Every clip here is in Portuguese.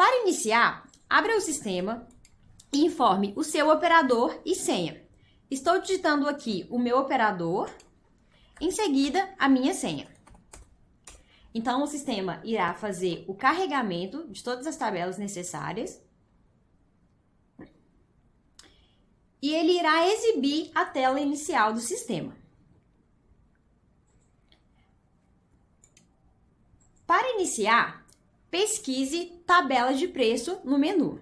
Para iniciar, abra o sistema e informe o seu operador e senha. Estou digitando aqui o meu operador, em seguida a minha senha. Então, o sistema irá fazer o carregamento de todas as tabelas necessárias e ele irá exibir a tela inicial do sistema. Para iniciar, pesquise tabela de preço no menu.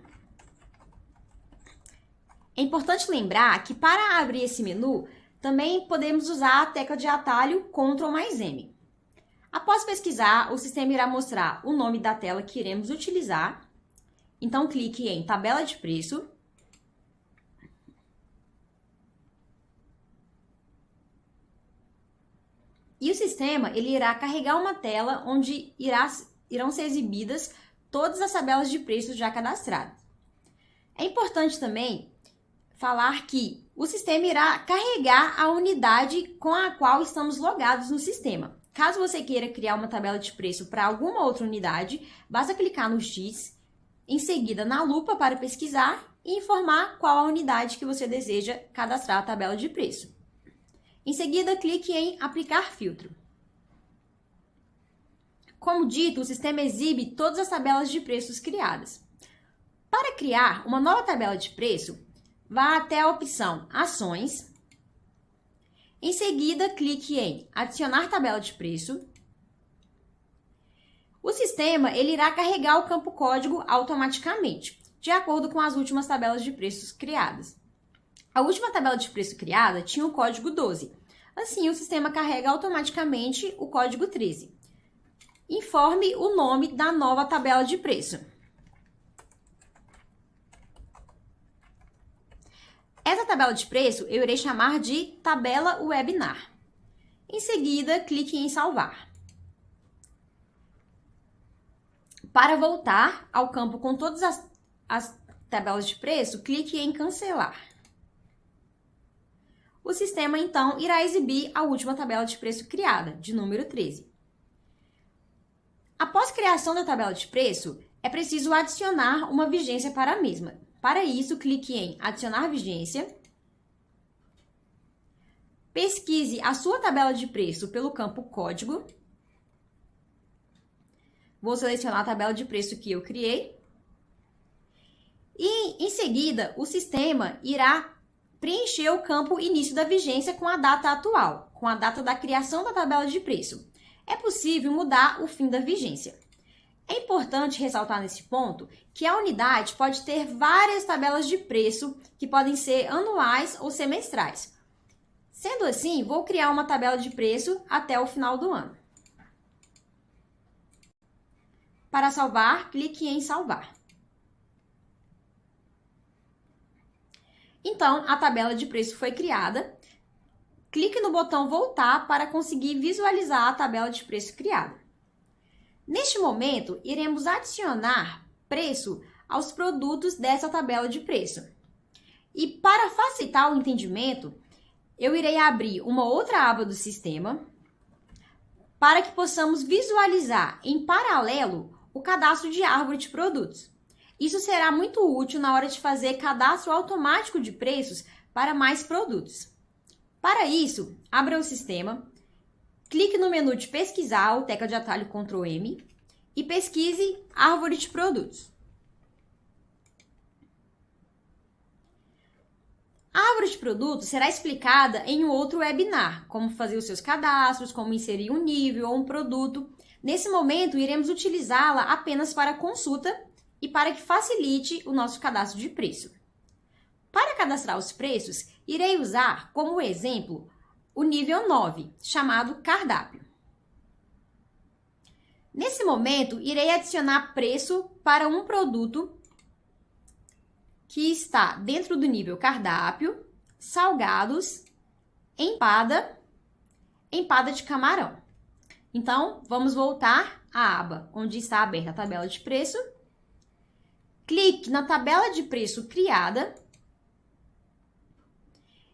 É importante lembrar que para abrir esse menu, também podemos usar a tecla de atalho Ctrl+M. Após pesquisar, o sistema irá mostrar o nome da tela que iremos utilizar. Então, clique em Tabela de Preço. E o sistema ele irá carregar uma tela onde irão ser exibidas todas as tabelas de preços já cadastradas. É importante também falar que o sistema irá carregar a unidade com a qual estamos logados no sistema. Caso você queira criar uma tabela de preço para alguma outra unidade, basta clicar no X, em seguida na lupa para pesquisar e informar qual a unidade que você deseja cadastrar a tabela de preço. Em seguida, clique em Aplicar filtro. Como dito, o sistema exibe todas as tabelas de preços criadas. Para criar uma nova tabela de preço, vá até a opção Ações. Em seguida, clique em Adicionar tabela de preço. O sistema ele irá carregar o campo código automaticamente, de acordo com as últimas tabelas de preços criadas. A última tabela de preço criada tinha o código 12. Assim, o sistema carrega automaticamente o código 13. Informe o nome da nova tabela de preço. Essa tabela de preço eu irei chamar de tabela webinar. Em seguida, clique em salvar. Para voltar ao campo com todas as tabelas de preço, clique em cancelar. O sistema, então, irá exibir a última tabela de preço criada, de número 13. Após a criação da tabela de preço, é preciso adicionar uma vigência para a mesma. Para isso, clique em Adicionar vigência. Pesquise a sua tabela de preço pelo campo Código. Vou selecionar a tabela de preço que eu criei. E, em seguida, o sistema irá preencher o campo Início da vigência com a data atual, com a data da criação da tabela de preço. É possível mudar o fim da vigência. É importante ressaltar nesse ponto que a unidade pode ter várias tabelas de preço que podem ser anuais ou semestrais. Sendo assim, vou criar uma tabela de preço até o final do ano. Para salvar, clique em Salvar. Então, a tabela de preço foi criada. Clique no botão Voltar para conseguir visualizar a tabela de preço criada. Neste momento, iremos adicionar preço aos produtos dessa tabela de preço. E para facilitar o entendimento, eu irei abrir uma outra aba do sistema para que possamos visualizar em paralelo o cadastro de árvore de produtos. Isso será muito útil na hora de fazer cadastro automático de preços para mais produtos. Para isso, abra o sistema, clique no menu de pesquisar, ou tecla de atalho Ctrl+M, e pesquise árvore de produtos. A árvore de produtos será explicada em um outro webinar, como fazer os seus cadastros, como inserir um nível ou um produto. Nesse momento, iremos utilizá-la apenas para consulta e para que facilite o nosso cadastro de preço. Para cadastrar os preços, irei usar como exemplo o nível 9, chamado cardápio. Nesse momento, irei adicionar preço para um produto que está dentro do nível cardápio, salgados, empada de camarão. Então, vamos voltar à aba onde está aberta a tabela de preço. Clique na tabela de preço criada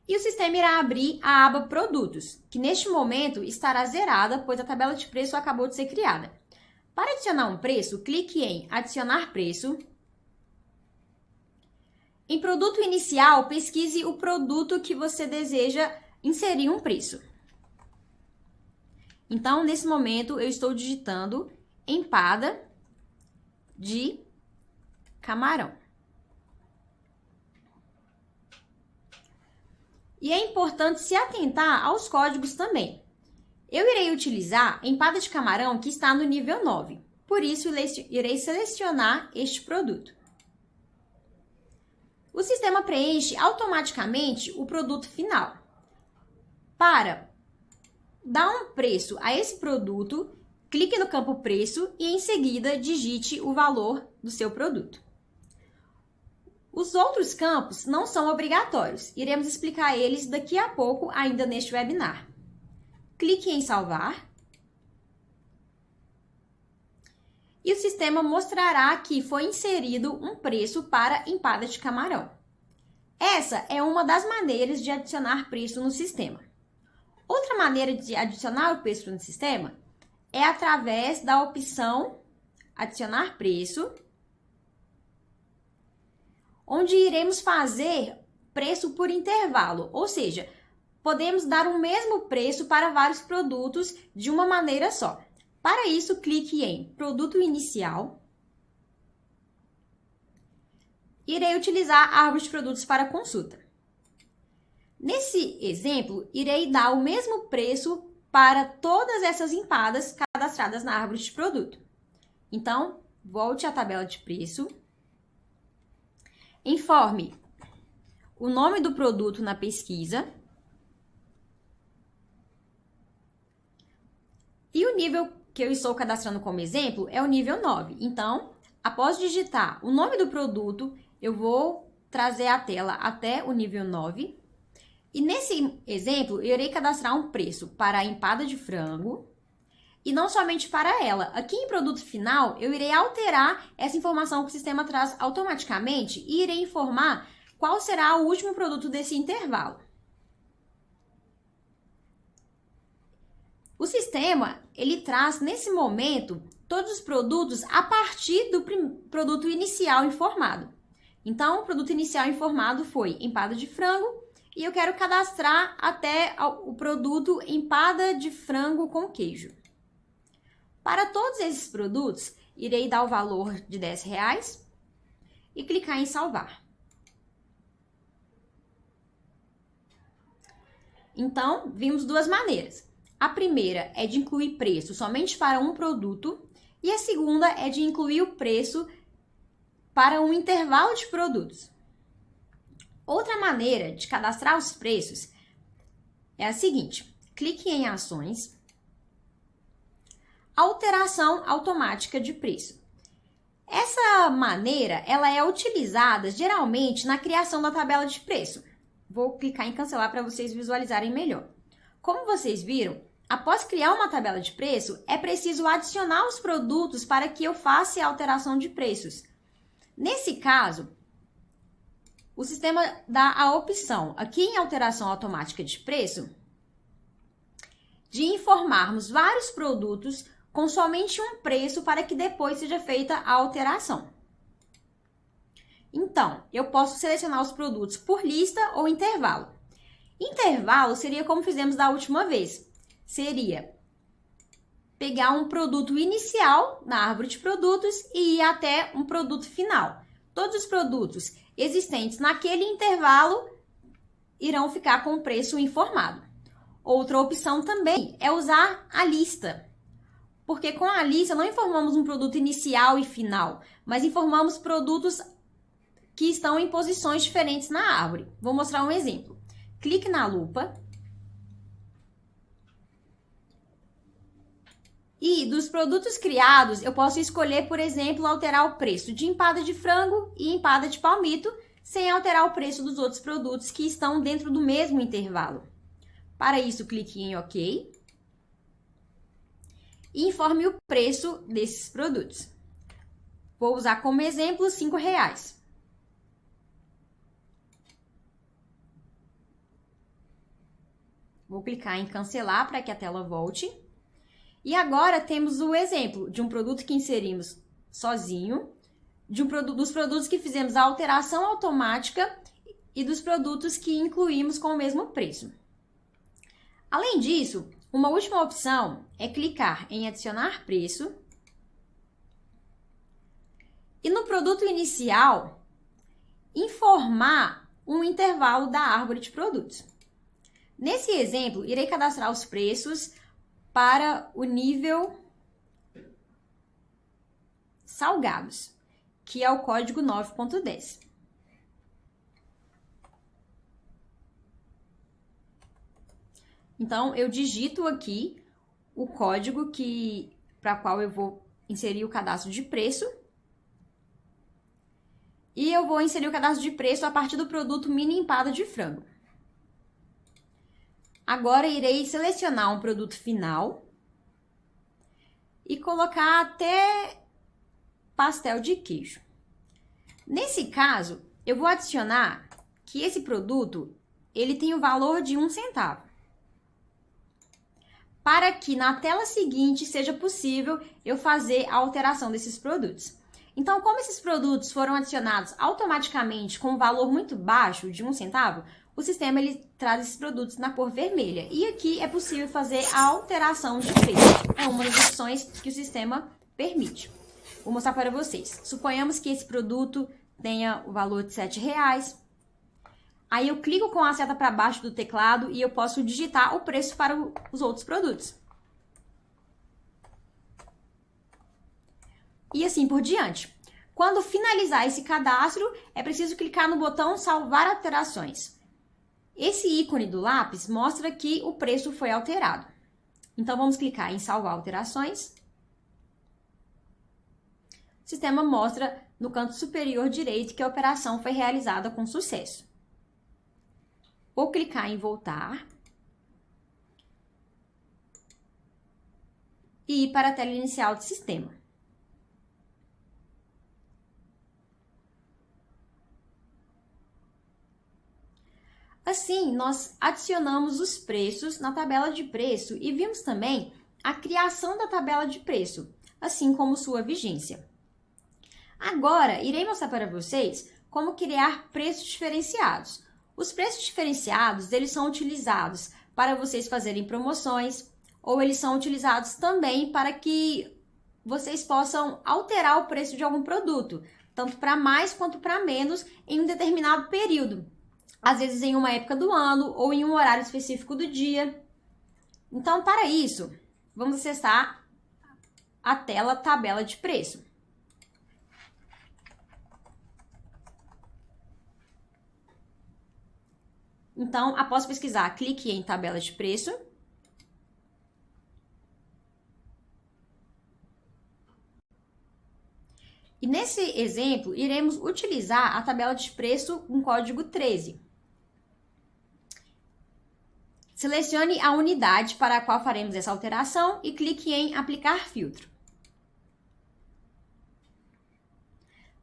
e o sistema irá abrir a aba Produtos, que neste momento estará zerada, pois a tabela de preço acabou de ser criada. Para adicionar um preço, clique em Adicionar preço. Em produto inicial, pesquise o produto que você deseja inserir um preço. Então, nesse momento, eu estou digitando empada de camarão. E é importante se atentar aos códigos também. Eu irei utilizar empada de camarão que está no nível 9. Por isso, irei selecionar este produto. O sistema preenche automaticamente o produto final. Para dar um preço a esse produto, clique no campo preço e em seguida digite o valor do seu produto. Os outros campos não são obrigatórios. Iremos explicar eles daqui a pouco ainda neste webinar. Clique em salvar. E o sistema mostrará que foi inserido um preço para empada de camarão. Essa é uma das maneiras de adicionar preço no sistema. Outra maneira de adicionar o preço no sistema é através da opção Adicionar preço, onde iremos fazer preço por intervalo, ou seja, podemos dar o mesmo preço para vários produtos de uma maneira só. Para isso, clique em Produto Inicial. Irei utilizar a árvore de produtos para consulta. Nesse exemplo, irei dar o mesmo preço para todas essas empadas cadastradas na árvore de produto. Então, volte à tabela de preço. Informe o nome do produto na pesquisa. E o nível que eu estou cadastrando como exemplo é o nível 9. Então, após digitar o nome do produto, eu vou trazer a tela até o nível 9. E nesse exemplo, eu irei cadastrar um preço para a empada de frango e não somente para ela. Aqui em produto final, eu irei alterar essa informação que o sistema traz automaticamente e irei informar qual será o último produto desse intervalo. O sistema, ele traz nesse momento todos os produtos a partir do produto inicial informado. Então, o produto inicial informado foi empada de frango e eu quero cadastrar até o produto empada de frango com queijo. Para todos esses produtos, irei dar o valor de R$10 e clicar em salvar. Então, vimos duas maneiras. A primeira é de incluir preço somente para um produto e a segunda é de incluir o preço para um intervalo de produtos. Outra maneira de cadastrar os preços é a seguinte: clique em Ações, Alteração automática de preço. Essa maneira ela é utilizada geralmente na criação da tabela de preço. Vou clicar em cancelar para vocês visualizarem melhor. Como vocês viram, após criar uma tabela de preço, é preciso adicionar os produtos para que eu faça a alteração de preços. Nesse caso, o sistema dá a opção, aqui em alteração automática de preço, de informarmos vários produtos com somente um preço para que depois seja feita a alteração. Então, eu posso selecionar os produtos por lista ou intervalo. Intervalo seria como fizemos da última vez. Seria pegar um produto inicial na árvore de produtos e ir até um produto final. Todos os produtos existentes naquele intervalo irão ficar com o preço informado. Outra opção também é usar a lista. Porque com a lista não informamos um produto inicial e final, mas informamos produtos que estão em posições diferentes na árvore. Vou mostrar um exemplo. Clique na lupa. E dos produtos criados, eu posso escolher, por exemplo, alterar o preço de empada de frango e empada de palmito, sem alterar o preço dos outros produtos que estão dentro do mesmo intervalo. Para isso, clique em OK. E informe o preço desses produtos. Vou usar como exemplo R$5. Vou clicar em cancelar para que a tela volte. E agora temos o exemplo de um produto que inserimos sozinho, dos produtos que fizemos a alteração automática e dos produtos que incluímos com o mesmo preço. Além disso, uma última opção é clicar em adicionar preço e no produto inicial informar um intervalo da árvore de produtos. Nesse exemplo, irei cadastrar os preços para o nível salgados, que é o código 9.10. Então, eu digito aqui o código para qual eu vou inserir o cadastro de preço. E eu vou inserir o cadastro de preço a partir do produto mini empada de frango. Agora, irei selecionar um produto final e colocar até pastel de queijo. Nesse caso, eu vou adicionar que esse produto ele tem o valor de 1 centavo. Para que na tela seguinte seja possível eu fazer a alteração desses produtos. Então, como esses produtos foram adicionados automaticamente com um valor muito baixo, de 1 centavo, o sistema ele traz esses produtos na cor vermelha. E aqui é possível fazer a alteração de preço. É uma das opções que o sistema permite. Vou mostrar para vocês. Suponhamos que esse produto tenha o valor de R$ 7,00. Aí eu clico com a seta para baixo do teclado e eu posso digitar o preço para os outros produtos. E assim por diante. Quando finalizar esse cadastro, é preciso clicar no botão salvar alterações. Esse ícone do lápis mostra que o preço foi alterado. Então vamos clicar em salvar alterações. O sistema mostra no canto superior direito que a operação foi realizada com sucesso. Vou clicar em voltar e ir para a tela inicial do sistema. Assim, nós adicionamos os preços na tabela de preço e vimos também a criação da tabela de preço, assim como sua vigência. Agora, irei mostrar para vocês como criar preços diferenciados. Os preços diferenciados, eles são utilizados para vocês fazerem promoções, ou eles são utilizados também para que vocês possam alterar o preço de algum produto, tanto para mais quanto para menos em um determinado período. Às vezes em uma época do ano ou em um horário específico do dia. Então, para isso, vamos acessar a tela tabela de preço. Então, após pesquisar, clique em tabela de preço. E nesse exemplo, iremos utilizar a tabela de preço com código 13. Selecione a unidade para a qual faremos essa alteração e clique em aplicar filtro.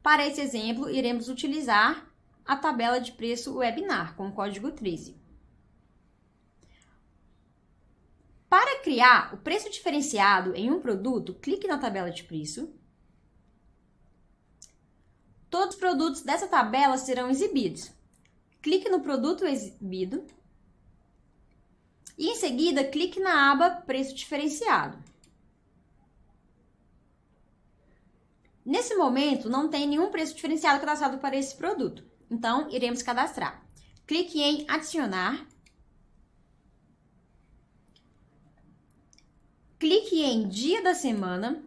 Para esse exemplo, iremos utilizar a tabela de preço webinar com código 13. Para criar o preço diferenciado em um produto, clique na tabela de preço. Todos os produtos dessa tabela serão exibidos. Clique no produto exibido e em seguida clique na aba preço diferenciado. Nesse momento não tem nenhum preço diferenciado cadastrado para esse produto. Então, iremos cadastrar. Clique em adicionar. Clique em dia da semana.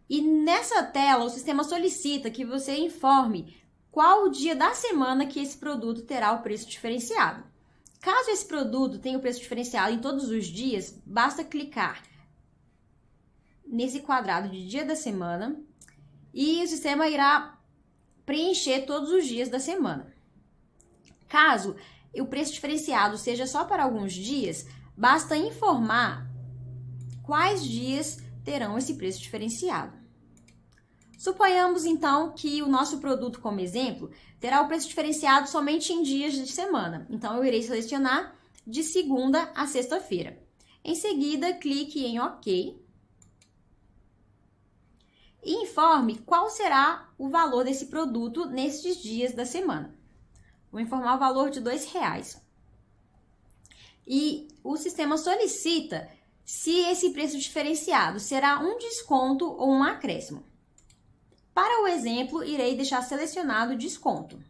E nessa tela, o sistema solicita que você informe qual o dia da semana que esse produto terá o preço diferenciado. Caso esse produto tenha o preço diferenciado em todos os dias, basta clicar nesse quadrado de dia da semana e o sistema irá preencher todos os dias da semana. Caso o preço diferenciado seja só para alguns dias, basta informar quais dias terão esse preço diferenciado. Suponhamos, então, que o nosso produto, como exemplo, terá o preço diferenciado somente em dias de semana. Então, eu irei selecionar de segunda a sexta-feira. Em seguida, clique em OK. E informe qual será o valor desse produto nestes dias da semana. Vou informar o valor de R$2. E o sistema solicita se esse preço diferenciado será um desconto ou um acréscimo. Para o exemplo, irei deixar selecionado desconto.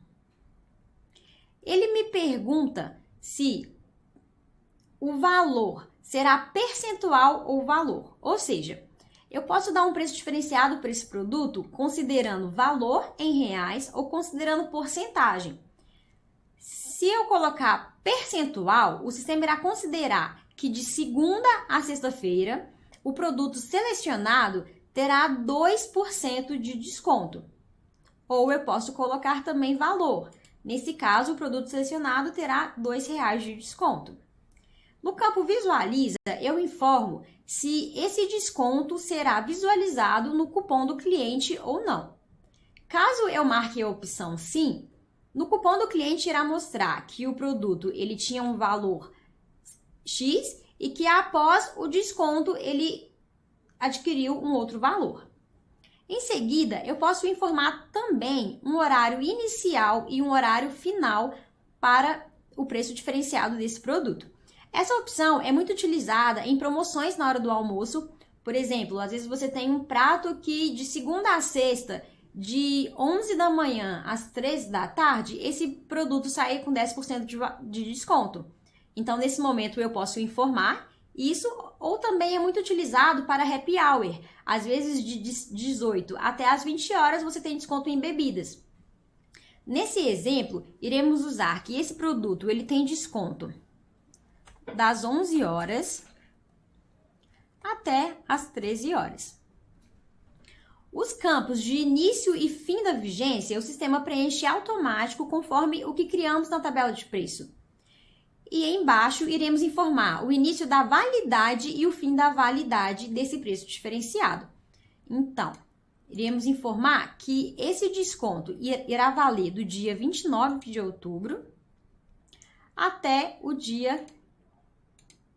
Ele me pergunta se o valor será percentual ou valor, ou seja, eu posso dar um preço diferenciado para esse produto considerando valor em reais ou considerando porcentagem. Se eu colocar percentual, o sistema irá considerar que de segunda a sexta-feira, o produto selecionado terá 2% de desconto. Ou eu posso colocar também valor. Nesse caso, o produto selecionado terá R$2 de desconto. No campo Visualiza, eu informo se esse desconto será visualizado no cupom do cliente ou não. Caso eu marque a opção Sim, no cupom do cliente irá mostrar que o produto ele tinha um valor X e que após o desconto ele adquiriu um outro valor. Em seguida, eu posso informar também um horário inicial e um horário final para o preço diferenciado desse produto. Essa opção é muito utilizada em promoções na hora do almoço. Por exemplo, às vezes você tem um prato que de segunda a sexta, de 11 da manhã às 13 da tarde, esse produto sai com 10% de desconto. Então, nesse momento, eu posso informar isso, ou também é muito utilizado para happy hour. Às vezes, de 18 até as 20 horas, você tem desconto em bebidas. Nesse exemplo, iremos usar que esse produto ele tem desconto das 11 horas até as 13 horas. Os campos de início e fim da vigência, o sistema preenche automático conforme o que criamos na tabela de preço. E embaixo iremos informar o início da validade e o fim da validade desse preço diferenciado. Então, iremos informar que esse desconto irá valer do dia 29 de outubro até o dia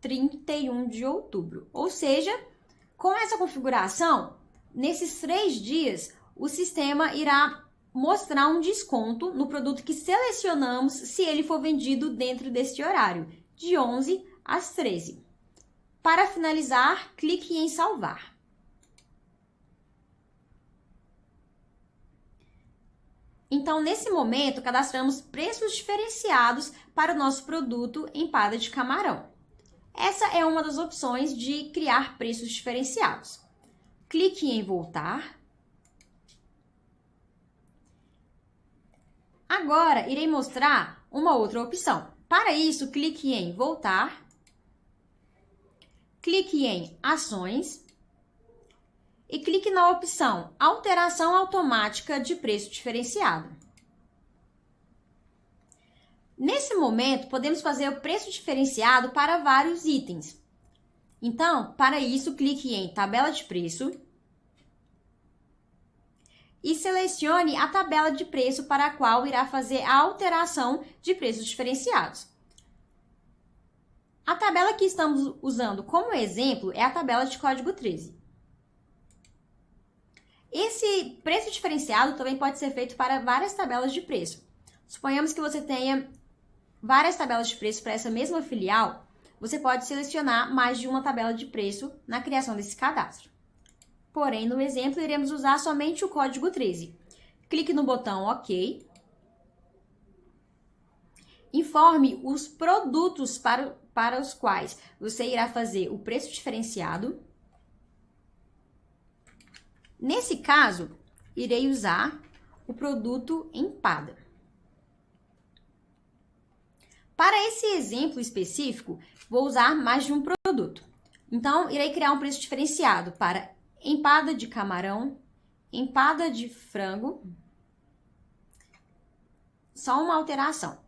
31 de outubro. Ou seja, com essa configuração, nesses 3 dias, o sistema irá mostrar um desconto no produto que selecionamos se ele for vendido dentro deste horário, de 11 às 13. Para finalizar, clique em salvar. Então, nesse momento, cadastramos preços diferenciados para o nosso produto empada de camarão. Essa é uma das opções de criar preços diferenciados. Clique em voltar. Agora, irei mostrar uma outra opção. Para isso, clique em voltar. Clique em ações. E clique na opção alteração automática de preço diferenciado. Nesse momento, podemos fazer o preço diferenciado para vários itens. Então, para isso, clique em tabela de preço e selecione a tabela de preço para a qual irá fazer a alteração de preços diferenciados. A tabela que estamos usando como exemplo é a tabela de código 13. Esse preço diferenciado também pode ser feito para várias tabelas de preço. Suponhamos que você tenha várias tabelas de preço para essa mesma filial, você pode selecionar mais de uma tabela de preço na criação desse cadastro. Porém, no exemplo, iremos usar somente o código 13. Clique no botão OK. Informe os produtos para os quais você irá fazer o preço diferenciado. Nesse caso, irei usar o produto empada. Para esse exemplo específico, vou usar mais de um produto. Então, irei criar um preço diferenciado para empada de camarão, empada de frango. Só uma alteração.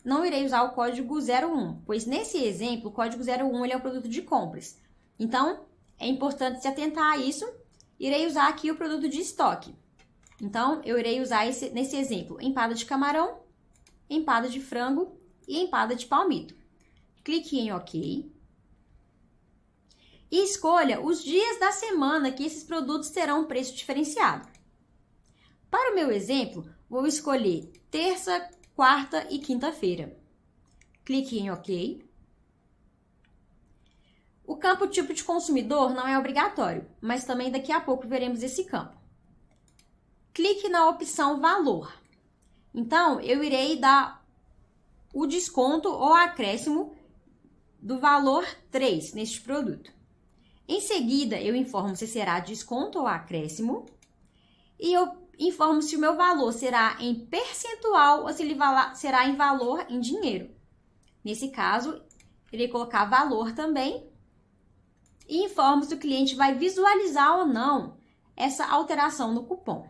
Não irei usar o código 01, pois nesse exemplo, o código 01 ele é um produto de compras. Então, é importante se atentar a isso. Irei usar aqui o produto de estoque. Então, eu irei usar nesse exemplo, empada de camarão, empada de frango e empada de palmito. Clique em OK. e escolha os dias da semana que esses produtos terão preço diferenciado. Para o meu exemplo, vou escolher terça, quarta e quinta-feira. Clique em OK. O campo tipo de consumidor não é obrigatório, mas também daqui a pouco veremos esse campo. Clique na opção valor. Então, eu irei dar o desconto ou acréscimo do valor 3 neste produto. Em seguida, eu informo se será desconto ou acréscimo e eu informo se o meu valor será em percentual ou se ele será em valor em dinheiro. Nesse caso, irei colocar valor também e informo se o cliente vai visualizar ou não essa alteração no cupom.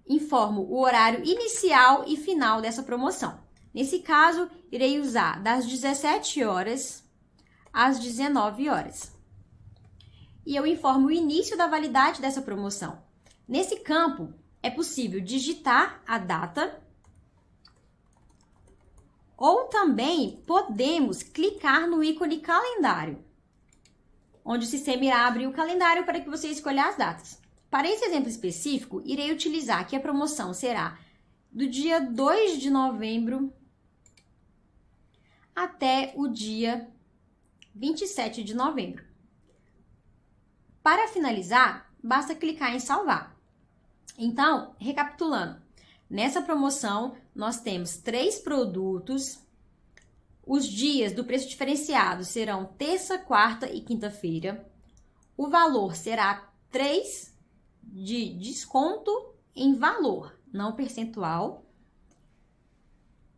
Informo o horário inicial e final dessa promoção. Nesse caso, irei usar das 17 horas às 19 horas. E eu informo o início da validade dessa promoção. Nesse campo, é possível digitar a data ou também podemos clicar no ícone calendário, onde o sistema irá abrir o calendário para que você escolha as datas. Para esse exemplo específico, irei utilizar que a promoção será do dia 2 de novembro até o dia 27 de novembro. Para finalizar, basta clicar em salvar. Então, recapitulando, nessa promoção nós temos 3 produtos. Os dias do preço diferenciado serão terça, quarta e quinta-feira. O valor será 3 de desconto em valor, não percentual.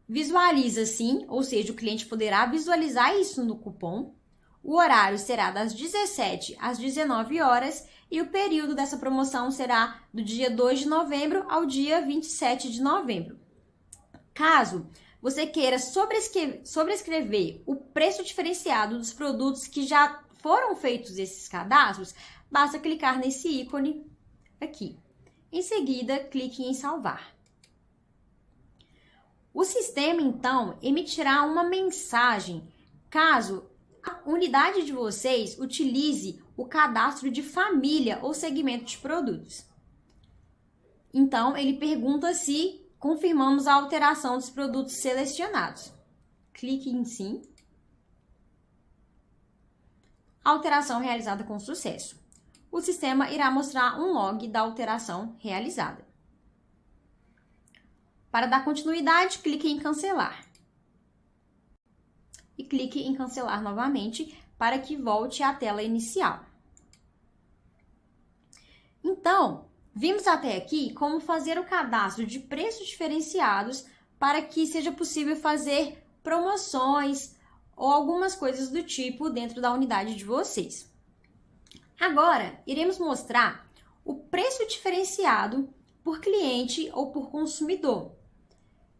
Visualiza sim, ou seja, o cliente poderá visualizar isso no cupom. O horário será das 17 às 19 horas e o período dessa promoção será do dia 2 de novembro ao dia 27 de novembro. Caso você queira sobrescrever o preço diferenciado dos produtos que já foram feitos esses cadastros, basta clicar nesse ícone aqui. Em seguida, clique em salvar. O sistema, então, emitirá uma mensagem caso a unidade de vocês utilize o cadastro de família ou segmento de produtos. Então, ele pergunta se confirmamos a alteração dos produtos selecionados. Clique em sim. Alteração realizada com sucesso. O sistema irá mostrar um log da alteração realizada. Para dar continuidade, clique em cancelar. E clique em cancelar novamente para que volte à tela inicial. Então, vimos até aqui como fazer o cadastro de preços diferenciados para que seja possível fazer promoções ou algumas coisas do tipo dentro da unidade de vocês. Agora, iremos mostrar o preço diferenciado por cliente ou por consumidor.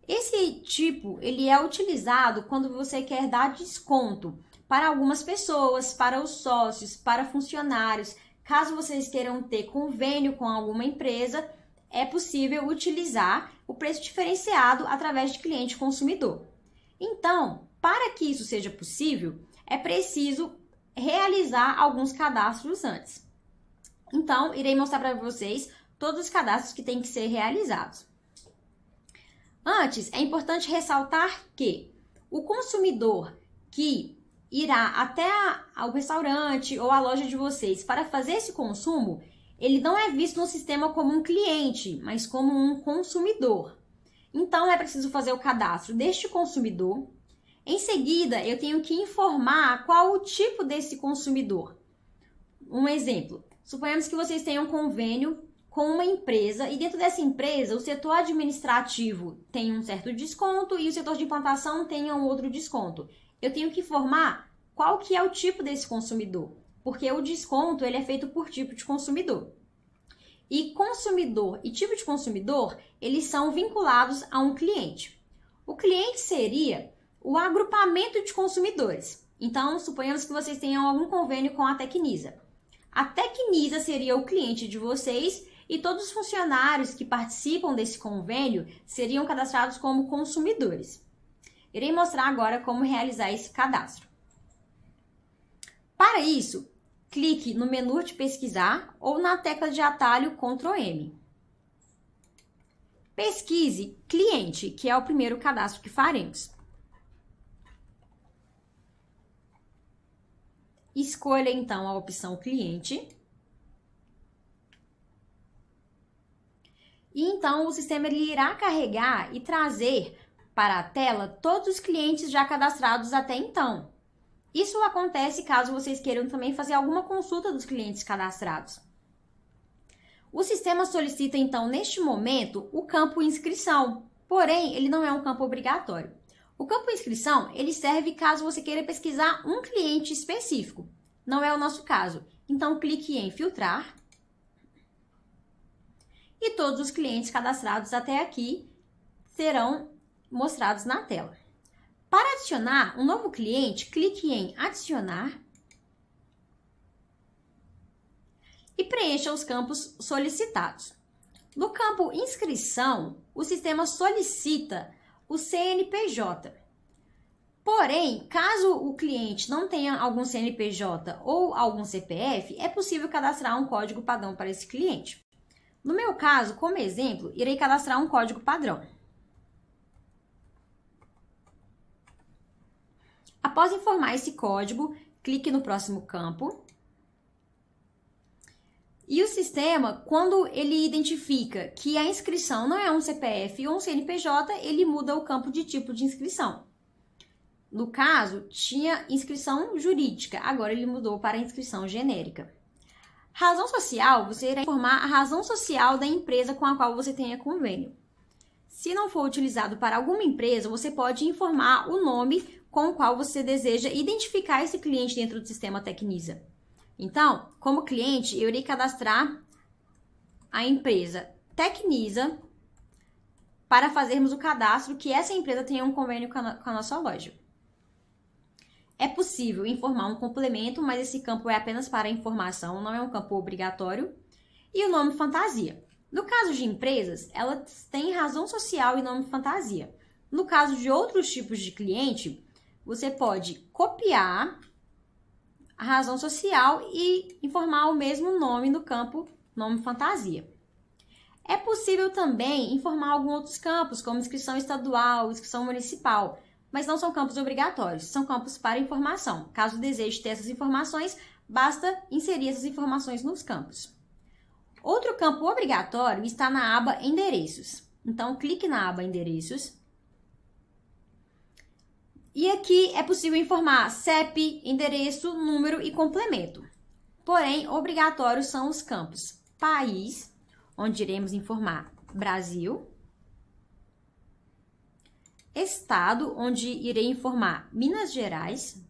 Esse tipo, ele é utilizado quando você quer dar desconto para algumas pessoas, para os sócios, para funcionários. Caso vocês queiram ter convênio com alguma empresa, é possível utilizar o preço diferenciado através de cliente consumidor. Então, para que isso seja possível, é preciso realizar alguns cadastros antes. Então, irei mostrar para vocês todos os cadastros que têm que ser realizados. Antes, é importante ressaltar que o consumidor que irá até o restaurante ou a loja de vocês para fazer esse consumo, ele não é visto no sistema como um cliente, mas como um consumidor. Então, é preciso fazer o cadastro deste consumidor. Em seguida, eu tenho que informar qual o tipo desse consumidor. Um exemplo, suponhamos que vocês tenham um convênio com uma empresa e dentro dessa empresa o setor administrativo tem um certo desconto e o setor de implantação tem um outro desconto. Eu tenho que informar qual que é o tipo desse consumidor, porque o desconto ele é feito por tipo de consumidor. E consumidor e tipo de consumidor, eles são vinculados a um cliente. O cliente seria o agrupamento de consumidores. Então, suponhamos que vocês tenham algum convênio com a Tecnisa. A Tecnisa seria o cliente de vocês e todos os funcionários que participam desse convênio seriam cadastrados como consumidores. Irei mostrar agora como realizar esse cadastro. Para isso, clique no menu de pesquisar ou na tecla de atalho Ctrl M. Pesquise cliente, que é o primeiro cadastro que faremos. Escolha então a opção cliente. E então o sistema ele irá carregar e trazer para a tela todos os clientes já cadastrados até então. Isso acontece caso vocês queiram também fazer alguma consulta dos clientes cadastrados. O sistema solicita então neste momento o campo inscrição, porém ele não é um campo obrigatório. O campo inscrição ele serve caso você queira pesquisar um cliente específico. Não é o nosso caso. Então clique em filtrar. E todos os clientes cadastrados até aqui serão mostrados na tela. Para adicionar um novo cliente, clique em adicionar e preencha os campos solicitados. No campo inscrição, o sistema solicita o CNPJ. Porém, caso o cliente não tenha algum CNPJ ou algum CPF, é possível cadastrar um código padrão para esse cliente. No meu caso, como exemplo, irei cadastrar um código padrão. Após informar esse código, clique no próximo campo. E o sistema, quando ele identifica que a inscrição não é um CPF ou um CNPJ, ele muda o campo de tipo de inscrição. No caso, tinha inscrição jurídica, agora ele mudou para inscrição genérica. Razão social, você irá informar a razão social da empresa com a qual você tenha convênio. Se não for utilizado para alguma empresa, você pode informar o nome com o qual você deseja identificar esse cliente dentro do sistema Tecnisa. Então, como cliente, eu irei cadastrar a empresa Tecnisa para fazermos o cadastro que essa empresa tenha um convênio com a nossa loja. É possível informar um complemento, mas esse campo é apenas para informação, não é um campo obrigatório. E o nome fantasia. No caso de empresas, elas têm razão social e nome fantasia. No caso de outros tipos de cliente, você pode copiar a razão social e informar o mesmo nome no campo nome fantasia. É possível também informar alguns outros campos, como inscrição estadual, inscrição municipal, mas não são campos obrigatórios, são campos para informação. Caso deseje ter essas informações, basta inserir essas informações nos campos. Outro campo obrigatório está na aba Endereços. Então, clique na aba Endereços. E aqui é possível informar CEP, endereço, número e complemento. Porém, obrigatórios são os campos País, onde iremos informar Brasil, Estado, onde irei informar Minas Gerais,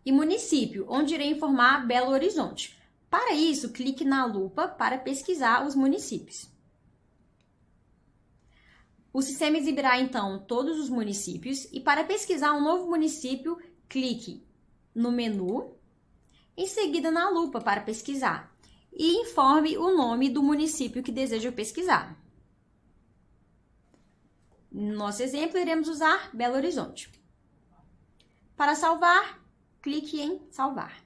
e Município, onde irei informar Belo Horizonte. Para isso, clique na lupa para pesquisar os municípios. O sistema exibirá, então, todos os municípios e para pesquisar um novo município, clique no menu, em seguida na lupa para pesquisar e informe o nome do município que deseja pesquisar. No nosso exemplo, iremos usar Belo Horizonte. Para salvar, clique em salvar.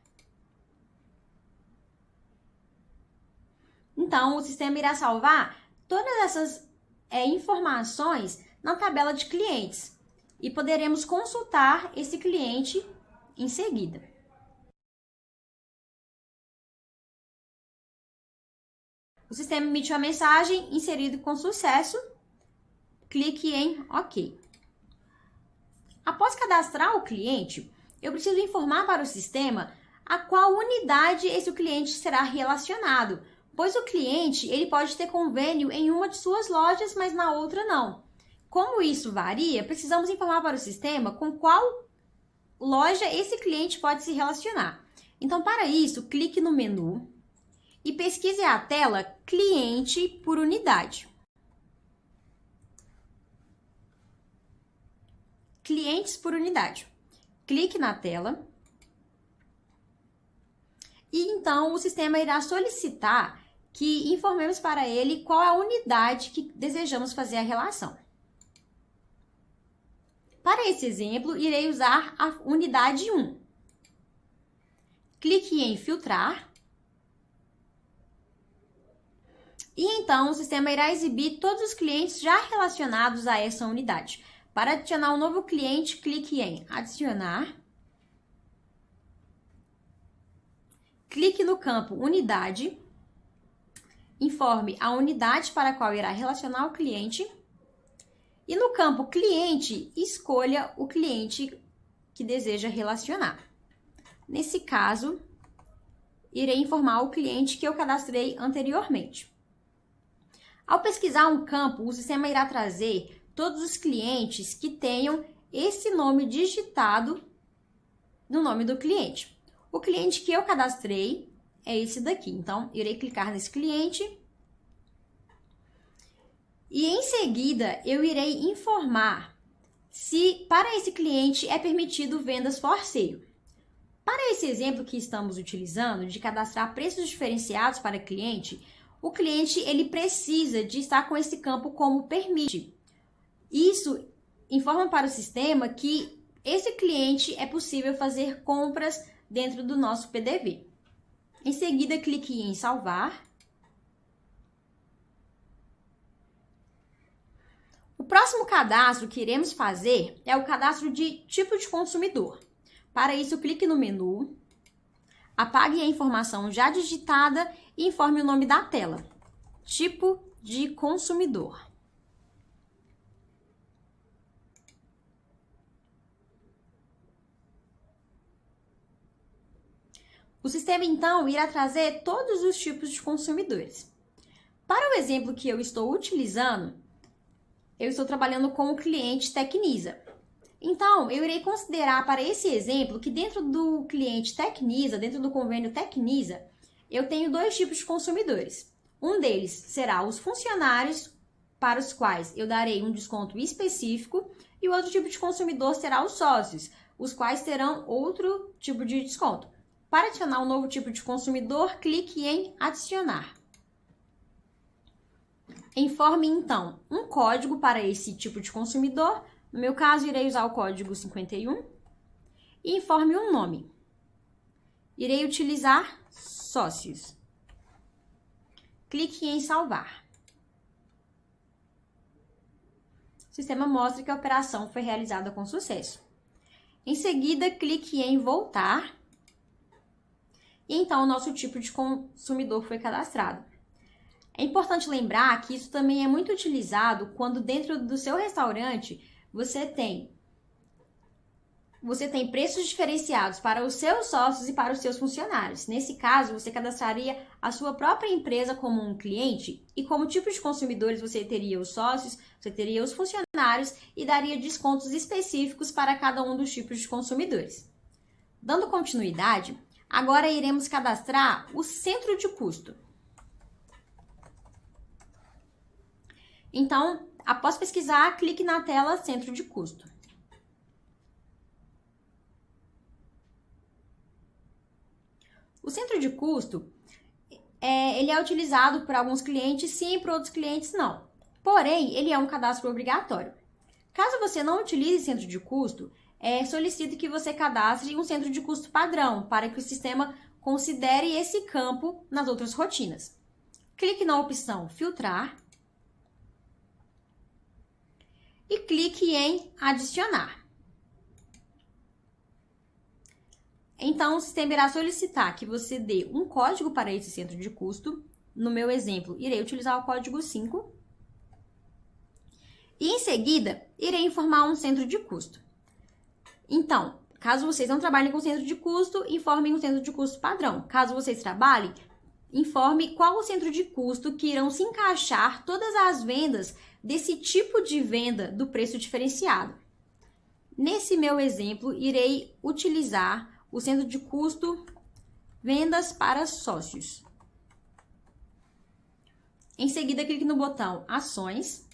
Então, o sistema irá salvar todas essas informações na tabela de clientes e poderemos consultar esse cliente em seguida. O sistema emite uma mensagem inserido com sucesso. Clique em OK. Após cadastrar o cliente, eu preciso informar para o sistema a qual unidade esse cliente será relacionado, pois o cliente ele pode ter convênio em uma de suas lojas, mas na outra não. Como isso varia, precisamos informar para o sistema com qual loja esse cliente pode se relacionar. Então, para isso, clique no menu e pesquise a tela Cliente por unidade. Clientes por unidade. Clique na tela e então o sistema irá solicitar que informemos para ele qual é a unidade que desejamos fazer a relação. Para esse exemplo, irei usar a unidade 1. clique em filtrar. E então o sistema irá exibir todos os clientes já relacionados a essa unidade. Para adicionar um novo cliente, clique em adicionar. Clique no campo unidade. Informe a unidade para a qual irá relacionar o cliente. E no campo cliente, escolha o cliente que deseja relacionar. Nesse caso, irei informar o cliente que eu cadastrei anteriormente. Ao pesquisar um campo, o sistema irá trazer todos os clientes que tenham esse nome digitado no nome do cliente. O cliente que eu cadastrei é esse daqui. Então, irei clicar nesse cliente. E em seguida, eu irei informar se para esse cliente é permitido vendas for sale. Para esse exemplo que estamos utilizando, de cadastrar preços diferenciados para cliente, o cliente ele precisa de estar com esse campo como permite. Isso informa para o sistema que esse cliente é possível fazer compras dentro do nosso PDV. Em seguida, clique em salvar. O próximo cadastro que iremos fazer é o cadastro de tipo de consumidor. Para isso, clique no menu, apague a informação já digitada e informe o nome da tela. Tipo de consumidor. O sistema, então, irá trazer todos os tipos de consumidores. Para o exemplo que eu estou utilizando, eu estou trabalhando com o cliente Tecnisa. Então, eu irei considerar para esse exemplo que dentro do cliente Tecnisa, dentro do convênio Tecnisa, eu tenho dois tipos de consumidores. Um deles será os funcionários, para os quais eu darei um desconto específico, e o outro tipo de consumidor será os sócios, os quais terão outro tipo de desconto. Para adicionar um novo tipo de consumidor, clique em adicionar. Informe, então, um código para esse tipo de consumidor. No meu caso, irei usar o código 51. E informe um nome. Irei utilizar sócios. Clique em salvar. O sistema mostra que a operação foi realizada com sucesso. Em seguida, clique em voltar. E então, o nosso tipo de consumidor foi cadastrado. É importante lembrar que isso também é muito utilizado quando dentro do seu restaurante você tem preços diferenciados para os seus sócios e para os seus funcionários. Nesse caso, você cadastraria a sua própria empresa como um cliente e como tipo de consumidores você teria os sócios, você teria os funcionários e daria descontos específicos para cada um dos tipos de consumidores. Dando continuidade, agora iremos cadastrar o centro de custo. Então, após pesquisar, clique na tela Centro de Custo. O centro de custo, ele é utilizado por alguns clientes sim, por outros clientes não. Porém, ele é um cadastro obrigatório. Caso você não utilize centro de custo, solicito que você cadastre um centro de custo padrão, para que o sistema considere esse campo nas outras rotinas. Clique na opção Filtrar e clique em Adicionar. Então, o sistema irá solicitar que você dê um código para esse centro de custo. No meu exemplo, irei utilizar o código 5. E, em seguida, irei informar um centro de custo. Então, caso vocês não trabalhem com centro de custo, informem um centro de custo padrão. Caso vocês trabalhem, informe qual o centro de custo que irão se encaixar todas as vendas desse tipo de venda do preço diferenciado. Nesse meu exemplo, irei utilizar o centro de custo Vendas para Sócios. Em seguida, clique no botão Ações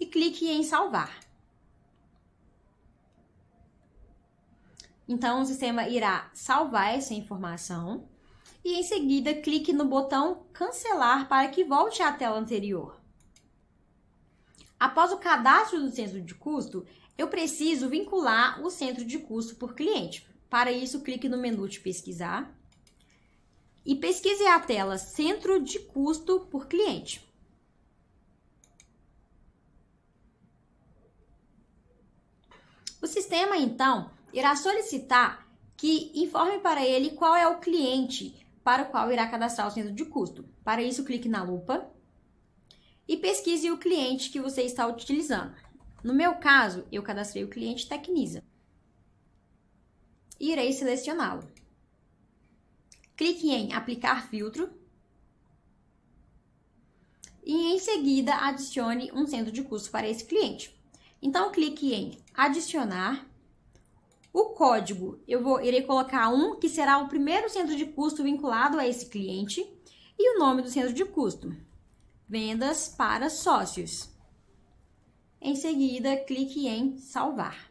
e clique em Salvar. Então, o sistema irá salvar essa informação e, em seguida, clique no botão Cancelar para que volte à tela anterior. Após o cadastro do centro de custo, eu preciso vincular o centro de custo por cliente. Para isso, clique no menu de pesquisar e pesquise a tela Centro de Custo por Cliente. O sistema, então, irá solicitar que informe para ele qual é o cliente para o qual irá cadastrar o centro de custo. Para isso, clique na lupa e pesquise o cliente que você está utilizando. No meu caso, eu cadastrei o cliente Tecnisa. E irei selecioná-lo. Clique em Aplicar filtro e, em seguida, adicione um centro de custo para esse cliente. Então, clique em Adicionar. O código, irei colocar um que será o primeiro centro de custo vinculado a esse cliente e o nome do centro de custo, Vendas para Sócios. Em seguida, clique em Salvar.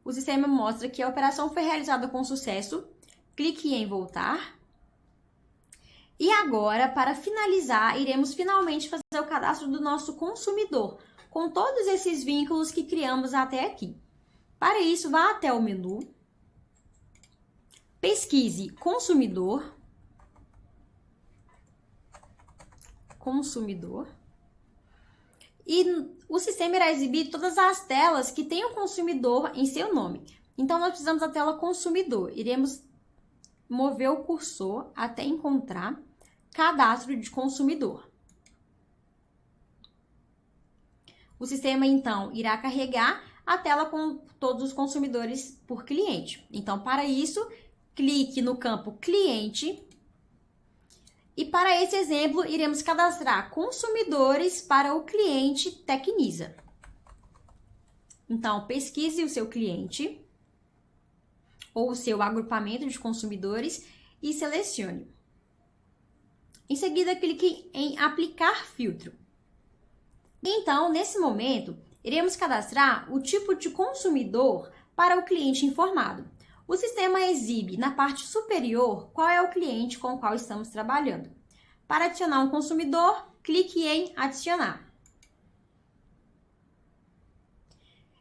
O sistema mostra que a operação foi realizada com sucesso. Clique em Voltar. E agora, para finalizar, iremos finalmente fazer o cadastro do nosso consumidor, com todos esses vínculos que criamos até aqui. Para isso, vá até o menu, pesquise Consumidor, e o sistema irá exibir todas as telas que tem o consumidor em seu nome. Então, nós precisamos da tela Consumidor. Iremos mover o cursor até encontrar Cadastro de Consumidor. O sistema, então, irá carregar a tela com todos os consumidores por cliente. Então, para isso, clique no campo Cliente. E para esse exemplo, iremos cadastrar consumidores para o cliente Tecnisa. Então, pesquise o seu cliente ou o seu agrupamento de consumidores e selecione. Em seguida, clique em Aplicar filtro. Então, nesse momento, iremos cadastrar o tipo de consumidor para o cliente informado. O sistema exibe na parte superior qual é o cliente com o qual estamos trabalhando. Para adicionar um consumidor, clique em Adicionar.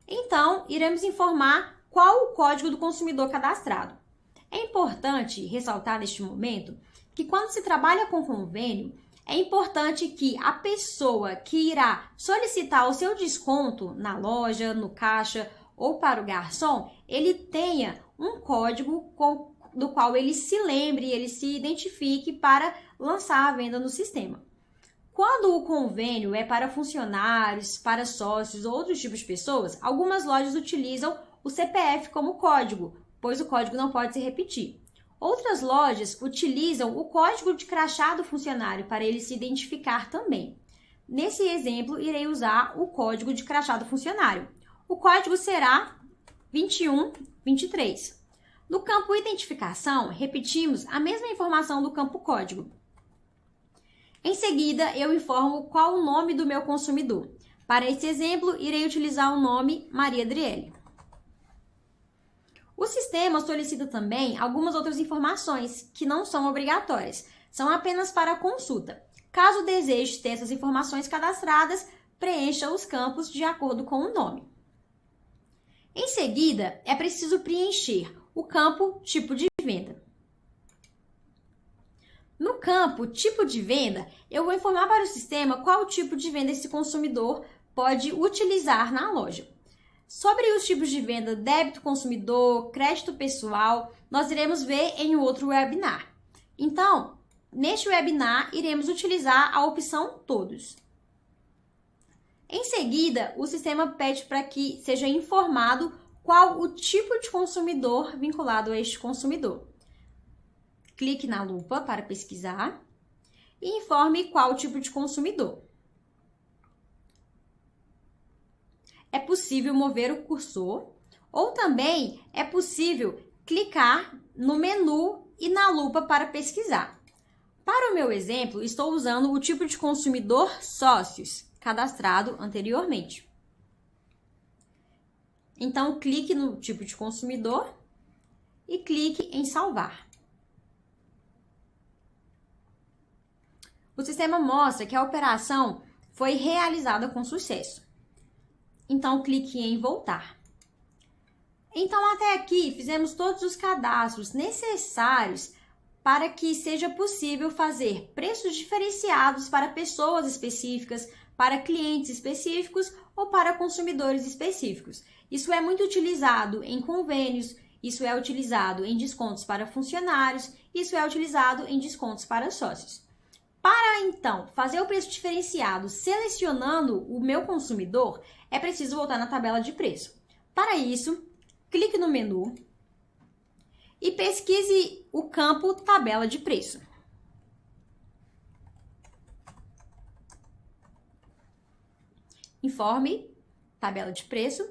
Então, iremos informar qual o código do consumidor cadastrado. É importante ressaltar neste momento que quando se trabalha com convênio, é importante que a pessoa que irá solicitar o seu desconto na loja, no caixa ou para o garçom, ele tenha um código do qual ele se lembre, ele se identifique para lançar a venda no sistema. Quando o convênio é para funcionários, para sócios ou outros tipos de pessoas, algumas lojas utilizam o CPF como código, pois o código não pode se repetir. Outras lojas utilizam o código de crachá do funcionário para ele se identificar também. Nesse exemplo, irei usar o código de crachá do funcionário. O código será 2123. No campo Identificação, repetimos a mesma informação do campo Código. Em seguida, eu informo qual o nome do meu consumidor. Para esse exemplo, irei utilizar o nome Maria Adriele. O sistema solicita também algumas outras informações que não são obrigatórias, são apenas para consulta. Caso deseje ter essas informações cadastradas, preencha os campos de acordo com o nome. Em seguida, é preciso preencher o campo Tipo de Venda. No campo Tipo de Venda, eu vou informar para o sistema qual tipo de venda esse consumidor pode utilizar na loja. Sobre os tipos de venda débito consumidor, crédito pessoal, nós iremos ver em outro webinar. Então, neste webinar, iremos utilizar a opção Todos. Em seguida, o sistema pede para que seja informado qual o tipo de consumidor vinculado a este consumidor. Clique na lupa para pesquisar e informe qual o tipo de consumidor. É possível mover o cursor ou também é possível clicar no menu e na lupa para pesquisar. Para o meu exemplo, estou usando o tipo de consumidor sócios, cadastrado anteriormente. Então, clique no tipo de consumidor e clique em salvar. O sistema mostra que a operação foi realizada com sucesso. Então, clique em voltar. Então, até aqui, fizemos todos os cadastros necessários para que seja possível fazer preços diferenciados para pessoas específicas, para clientes específicos ou para consumidores específicos. Isso é muito utilizado em convênios, isso é utilizado em descontos para funcionários, isso é utilizado em descontos para sócios. Para, então, fazer o preço diferenciado selecionando o meu consumidor, é preciso voltar na tabela de preço. Para isso, clique no menu e pesquise o campo Tabela de Preço. Informe Tabela de Preço.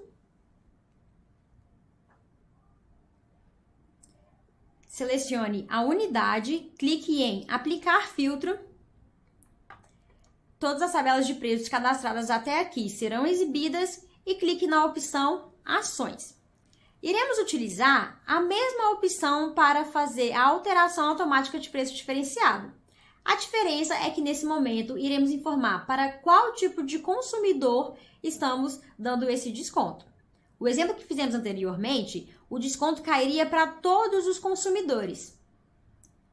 Selecione a unidade, clique em Aplicar filtro. Todas as tabelas de preços cadastradas até aqui serão exibidas e clique na opção Ações. Iremos utilizar a mesma opção para fazer a alteração automática de preço diferenciado. A diferença é que nesse momento iremos informar para qual tipo de consumidor estamos dando esse desconto. O exemplo que fizemos anteriormente, o desconto cairia para todos os consumidores.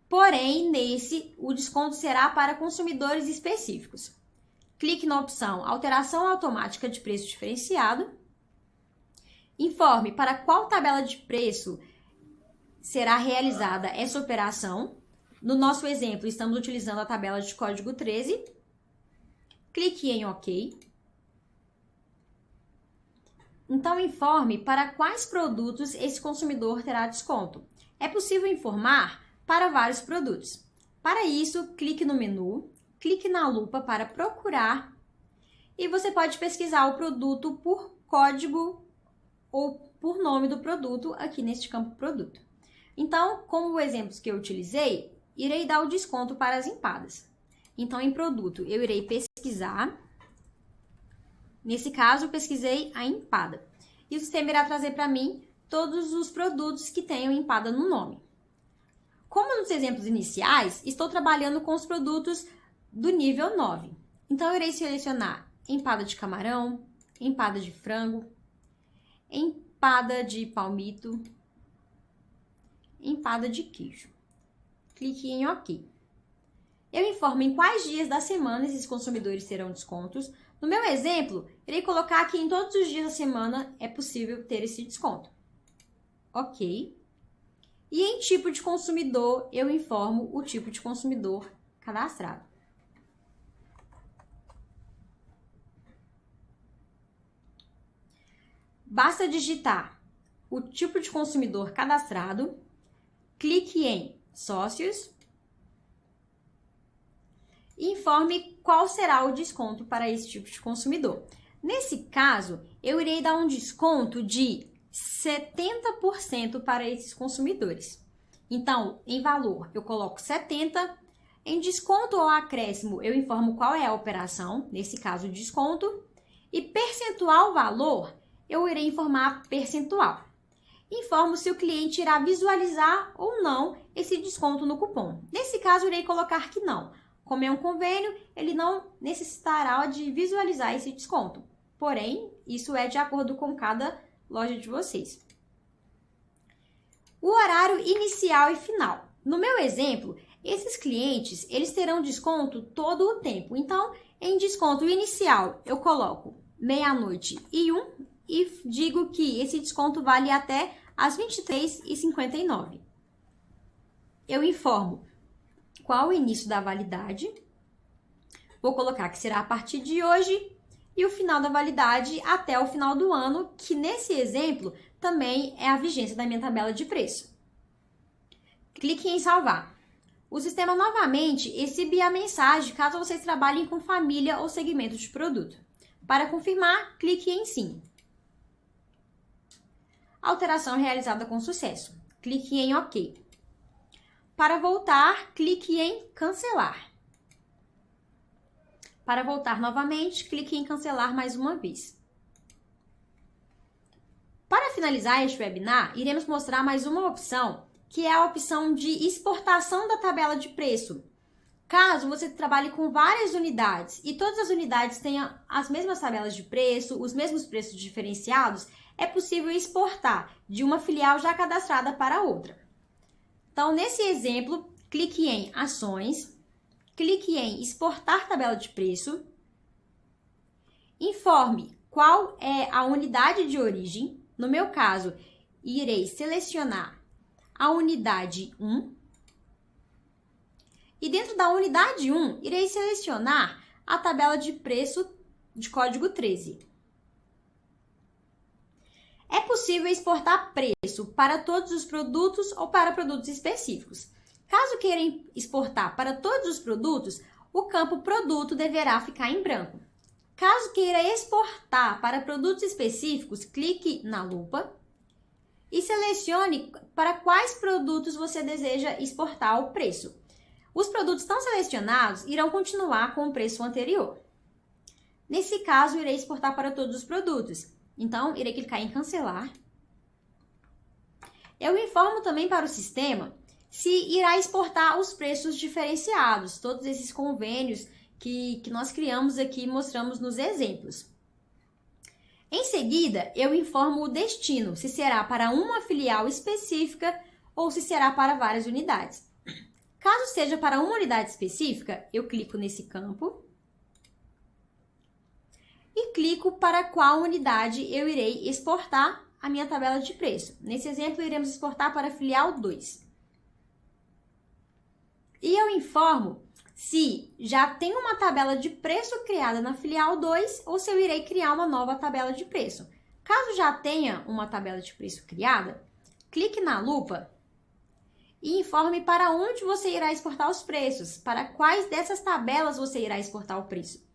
Porém, nesse, o desconto será para consumidores específicos. Clique na opção Alteração automática de preço diferenciado. Informe para qual tabela de preço será realizada essa operação. No nosso exemplo, estamos utilizando a tabela de código 13. Clique em OK. Então, informe para quais produtos esse consumidor terá desconto. É possível informar para vários produtos. Para isso, clique no menu, clique na lupa para procurar e você pode pesquisar o produto por código ou por nome do produto aqui neste campo produto. Então, como os exemplos que eu utilizei, irei dar o desconto para as empadas. Então, em produto, eu irei pesquisar. Nesse caso, eu pesquisei a empada. E o sistema irá trazer para mim todos os produtos que tenham empada no nome. Como nos exemplos iniciais, estou trabalhando com os produtos do nível 9. Então, eu irei selecionar empada de camarão, empada de frango, empada de palmito, empada de queijo. Clique em OK. Eu informo em quais dias da semana esses consumidores terão descontos. No meu exemplo, irei colocar que em todos os dias da semana é possível ter esse desconto. OK. E em tipo de consumidor, eu informo o tipo de consumidor cadastrado. Basta digitar o tipo de consumidor cadastrado, clique em Sócios e informe qual será o desconto para esse tipo de consumidor. Nesse caso, eu irei dar um desconto de 70% para esses consumidores. Então, em valor, eu coloco 70. Em desconto ou acréscimo, eu informo qual é a operação, nesse caso, desconto. E percentual valor, eu irei informar percentual. Informo se o cliente irá visualizar ou não esse desconto no cupom. Nesse caso, irei colocar que não. Como é um convênio, ele não necessitará de visualizar esse desconto. Porém, isso é de acordo com cada loja de vocês. O horário inicial e final. No meu exemplo, esses clientes, eles terão desconto todo o tempo. Então, em desconto inicial, eu coloco 00:01 e digo que esse desconto vale até às 23h59. Eu informo qual o início da validade. Vou colocar que será a partir de hoje e o final da validade até o final do ano, que nesse exemplo também é a vigência da minha tabela de preço. Clique em salvar. O sistema novamente exibe a mensagem caso vocês trabalhem com família ou segmento de produto. Para confirmar, clique em sim. Alteração realizada com sucesso. Clique em OK. Para voltar, clique em cancelar. Para voltar novamente, clique em cancelar mais uma vez. Para finalizar este webinar, iremos mostrar mais uma opção, que é a opção de exportação da tabela de preço. Caso você trabalhe com várias unidades e todas as unidades tenham as mesmas tabelas de preço, os mesmos preços diferenciados, é possível exportar de uma filial já cadastrada para outra. Então, nesse exemplo, clique em Ações, clique em Exportar tabela de preço, informe qual é a unidade de origem. No meu caso, irei selecionar a unidade 1. E dentro da unidade 1, irei selecionar a tabela de preço de código 13. É possível exportar preço para todos os produtos ou para produtos específicos. Caso queiram exportar para todos os produtos, o campo produto deverá ficar em branco. Caso queira exportar para produtos específicos, clique na lupa e selecione para quais produtos você deseja exportar o preço. Os produtos não selecionados irão continuar com o preço anterior. Nesse caso, irei exportar para todos os produtos. Então, irei clicar em cancelar. Eu informo também para o sistema se irá exportar os preços diferenciados, todos esses convênios que nós criamos aqui e mostramos nos exemplos. Em seguida, eu informo o destino, se será para uma filial específica ou se será para várias unidades. Caso seja para uma unidade específica, eu clico nesse campo e clico para qual unidade eu irei exportar a minha tabela de preço. Nesse exemplo, iremos exportar para a filial 2. E eu informo se já tem uma tabela de preço criada na filial 2 ou se eu irei criar uma nova tabela de preço. Caso já tenha uma tabela de preço criada, clique na lupa e informe para onde você irá exportar os preços, para quais dessas tabelas você irá exportar o preço.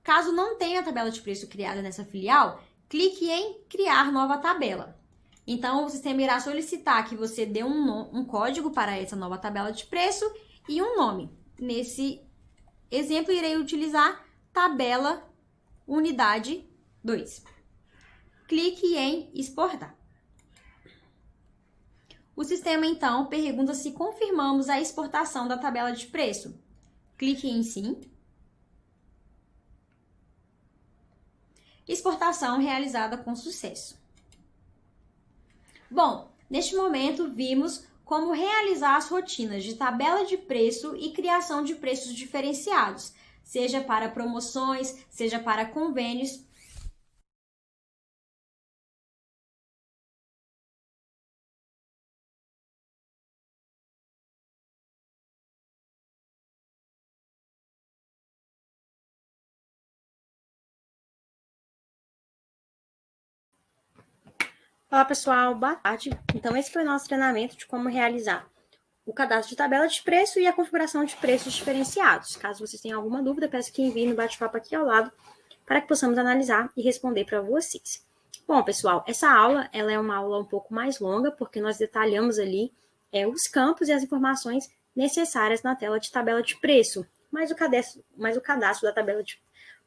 Caso não tenha a tabela de preço criada nessa filial, clique em Criar nova tabela. Então, o sistema irá solicitar que você dê um código para essa nova tabela de preço e um nome. Nesse exemplo, irei utilizar tabela unidade 2. Clique em Exportar. O sistema, então, pergunta se confirmamos a exportação da tabela de preço. Clique em Sim. Exportação realizada com sucesso. Bom, neste momento vimos como realizar as rotinas de tabela de preço e criação de preços diferenciados, seja para promoções, seja para convênios. Olá pessoal, boa tarde. Então esse foi o nosso treinamento de como realizar o cadastro de tabela de preço e a configuração de preços diferenciados. Caso vocês tenham alguma dúvida, peço que enviem no bate-papo aqui ao lado para que possamos analisar e responder para vocês. Bom pessoal, essa aula ela é uma aula um pouco mais longa porque nós detalhamos ali os campos e as informações necessárias na tela de tabela de preço, mas o cadastro da tabela de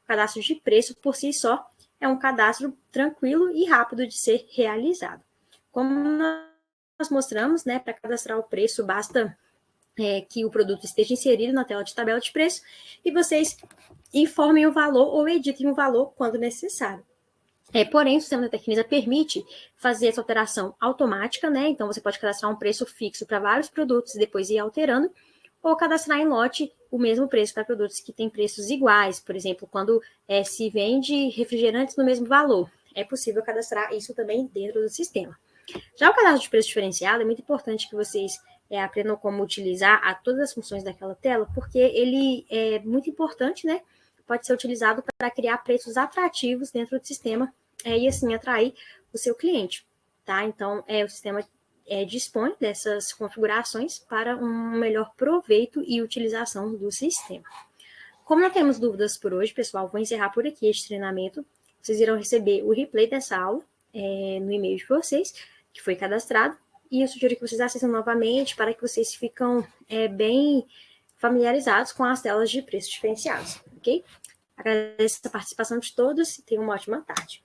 cadastro de preço por si só é um cadastro tranquilo e rápido de ser realizado. Como nós mostramos, para cadastrar o preço, basta que o produto esteja inserido na tela de tabela de preço e vocês informem o valor ou editem o valor quando necessário. Porém, o sistema da Tecnisa permite fazer essa alteração automática, então você pode cadastrar um preço fixo para vários produtos e depois ir alterando, ou cadastrar em lote o mesmo preço para produtos que têm preços iguais. Por exemplo, quando se vende refrigerantes no mesmo valor, é possível cadastrar isso também dentro do sistema. Já o cadastro de preço diferenciado, é muito importante que vocês aprendam como utilizar todas as funções daquela tela, porque ele é muito importante, Pode ser utilizado para criar preços atrativos dentro do sistema e assim atrair o seu cliente, tá? Então, o sistema dispõe dessas configurações para um melhor proveito e utilização do sistema. Como não temos dúvidas por hoje, pessoal, vou encerrar por aqui este treinamento. Vocês irão receber o replay dessa aula no e-mail de vocês, que foi cadastrado, e eu sugiro que vocês acessem novamente para que vocês ficam bem familiarizados com as telas de preços diferenciados, ok? Agradeço a participação de todos e tenham uma ótima tarde.